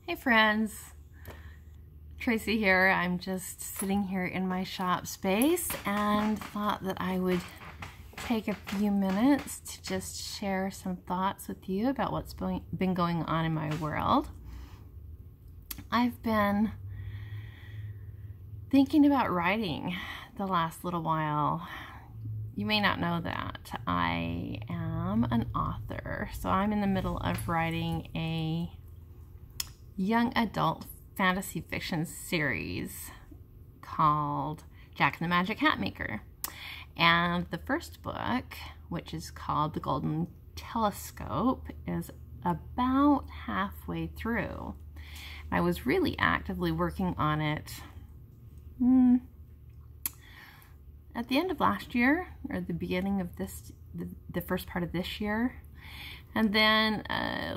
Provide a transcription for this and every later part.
Hey friends, Tracy here. I'm just sitting here in my shop space and thought that I would take a few minutes to just share some thoughts with you about what's been going on in my world. I've been thinking about writing the last little while. You may not know that I am an author, so I'm in the middle of writing a young adult fantasy fiction series called Jack and the Magic Hat Maker. And the first book, which is called The Golden Telescope, is about halfway through. I was really actively working on it at the end of last year, or the beginning of the first part of this year. And then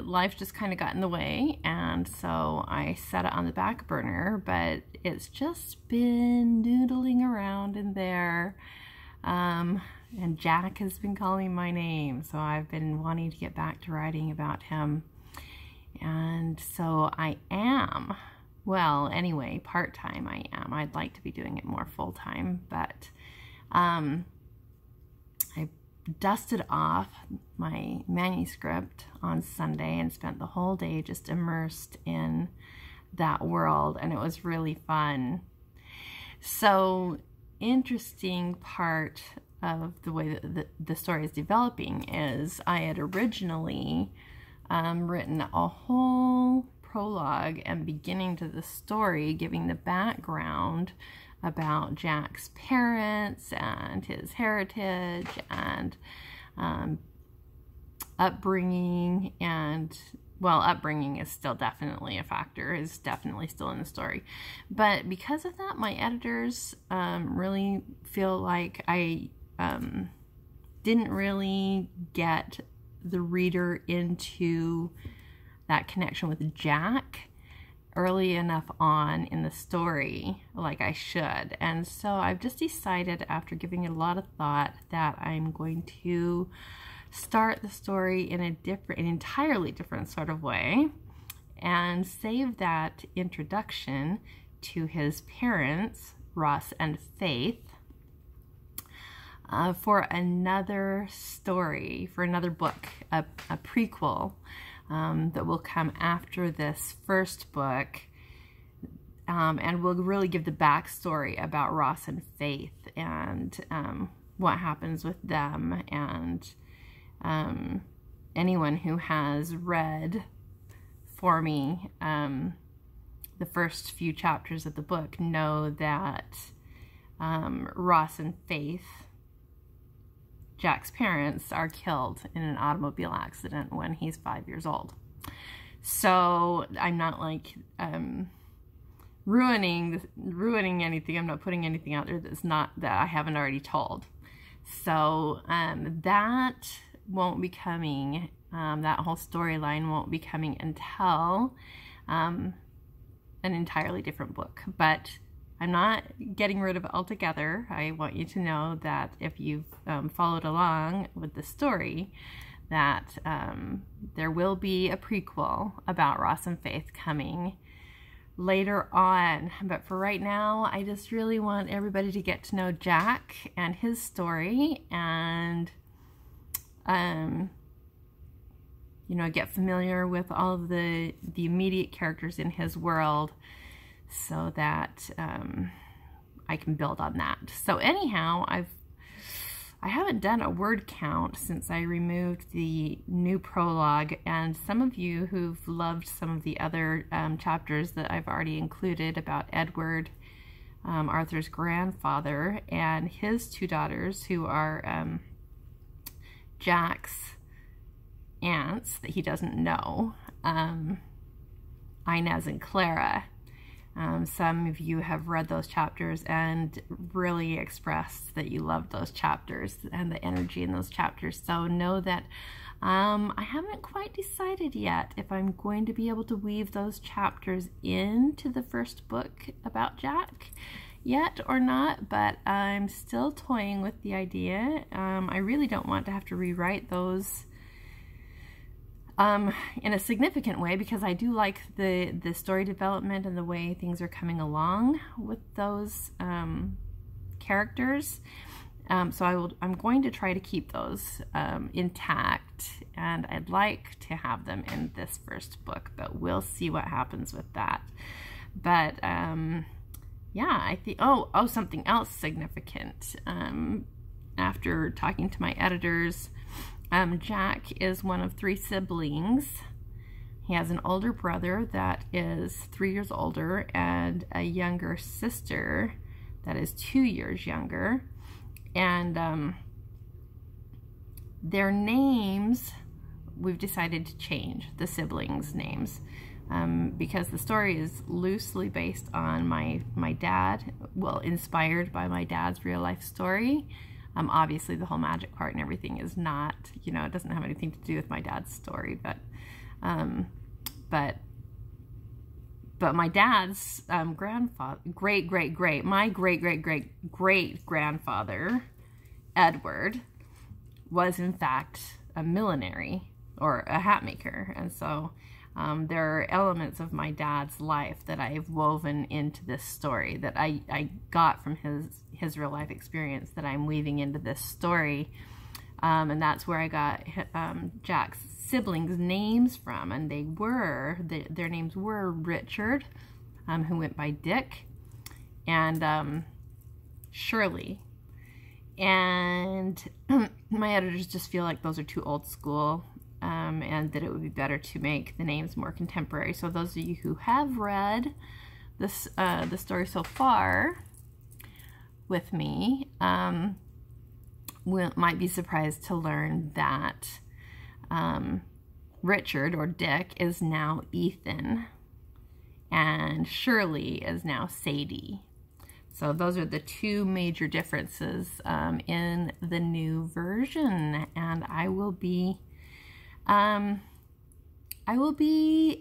life just kind of got in the way, and so I set it on the back burner, but it's just been noodling around in there. And Jack has been calling my name, so I've been wanting to get back to writing about him. And so I am, well, anyway, part-time I am. I'd like to be doing it more full-time, but I dusted off my manuscript on Sunday and spent the whole day just immersed in that world, and it was really fun. So, interesting part of the way that the story is developing is I had originally written a whole prologue and beginning to the story, giving the background about Jack's parents and his heritage and upbringing, and well, upbringing is still definitely a factor, is definitely still in the story. But because of that, my editors really feel like I didn't really get the reader into that connection with Jack early enough on in the story like I should. And so I've just decided, after giving it a lot of thought, that I'm going to start the story in an entirely different sort of way and save that introduction to his parents, Ross and Faith, for another story, for another book, a prequel that will come after this first book, and will really give the backstory about Ross and Faith and what happens with them. And anyone who has read for me the first few chapters of the book know that Ross and Faith, Jack's parents, are killed in an automobile accident when he's 5 years old. So I'm not like ruining anything. I'm not putting anything out there that I haven't already told. So that won't be coming. That whole storyline won't be coming until an entirely different book. But I'm not getting rid of it altogether. I want you to know that if you've followed along with the story, that there will be a prequel about Ross and Faith coming later on. But for right now, I just really want everybody to get to know Jack and his story, and you know, get familiar with all of the immediate characters in his world, so that I can build on that. So anyhow, I haven't done a word count since I removed the new prologue, and some of you who've loved some of the other chapters that I've already included about Edward, Arthur's grandfather, and his two daughters, who are Jack's aunts that he doesn't know, Inez and Clara. Some of you have read those chapters and really expressed that you loved those chapters and the energy in those chapters. So know that I haven't quite decided yet if I'm going to be able to weave those chapters into the first book about Jack yet or not, but I'm still toying with the idea. I really don't want to have to rewrite those in a significant way, because I do like the story development and the way things are coming along with those characters. So I'm going to try to keep those intact, and I'd like to have them in this first book, but we'll see what happens with that. But yeah, I think, oh, something else significant. After talking to my editors, Jack is one of 3 siblings. He has an older brother that is 3 years older and a younger sister that is 2 years younger. And their names, we've decided to change, the siblings' names, because the story is loosely based on my dad, well, inspired by my dad's real-life story. Obviously, the whole magic part and everything is not, you know, it doesn't have anything to do with my dad's story, but my dad's grandfather, my great-great-great-great-grandfather, Edward, was in fact a millinery or a hat maker. And so there are elements of my dad's life that I've woven into this story that I got from his real life experience that I'm weaving into this story. And that's where I got Jack's siblings' names from, and their names were Richard, who went by Dick, and Shirley. And my editors just feel like those are too old school, and that it would be better to make the names more contemporary. So those of you who have read this the story so far with me might be surprised to learn that Richard, or Dick, is now Ethan, and Shirley is now Sadie. So those are the 2 major differences in the new version, and I will be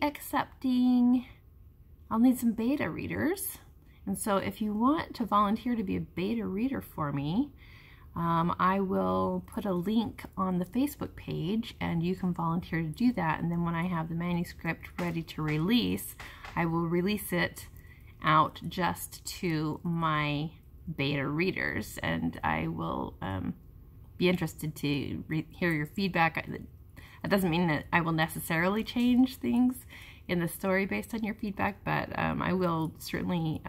accepting. I'll need some beta readers, and so if you want to volunteer to be a beta reader for me, I will put a link on the Facebook page, and you can volunteer to do that. And then when I have the manuscript ready to release, I will release it out just to my beta readers, and I will be interested to hear your feedback. That doesn't mean that I will necessarily change things in the story based on your feedback, but I will certainly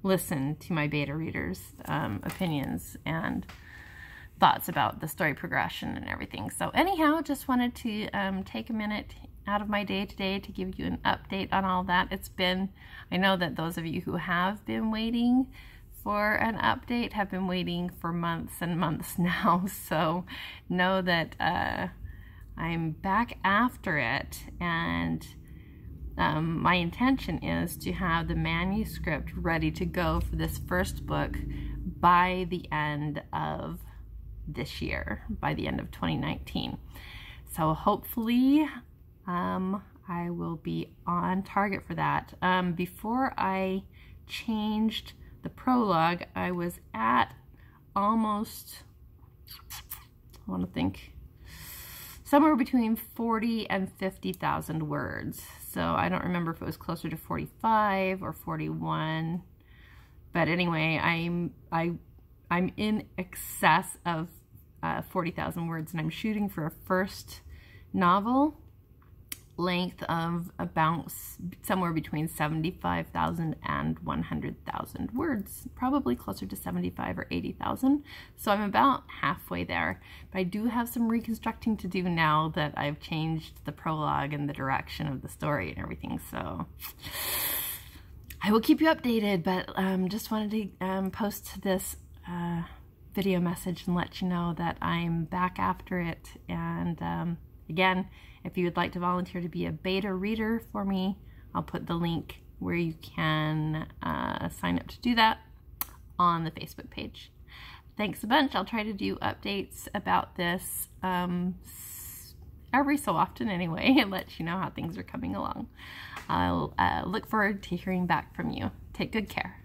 listen to my beta readers' opinions and thoughts about the story progression and everything. So anyhow, just wanted to take a minute out of my day today to give you an update on all that. It's been, I know that those of you who have been waiting for an update have been waiting for months and months now, so know that I'm back after it, and my intention is to have the manuscript ready to go for this first book by the end of this year, by the end of 2019. So hopefully I will be on target for that. Before I changed the prologue, I was at almost, I want to think, somewhere between 40 and 50,000 words. So I don't remember if it was closer to 45 or 41. But anyway, I'm in excess of 40,000 words, and I'm shooting for a first novel length of about somewhere between 75,000 and 100,000 words, probably closer to 75 or 80,000. So I'm about halfway there. But I do have some reconstructing to do now that I've changed the prologue and the direction of the story and everything. So I will keep you updated, but just wanted to post this video message and let you know that I'm back after it. And again, if you would like to volunteer to be a beta reader for me, I'll put the link where you can sign up to do that on the Facebook page. Thanks a bunch. I'll try to do updates about this every so often anyway, and let you know how things are coming along. I'll look forward to hearing back from you. Take good care.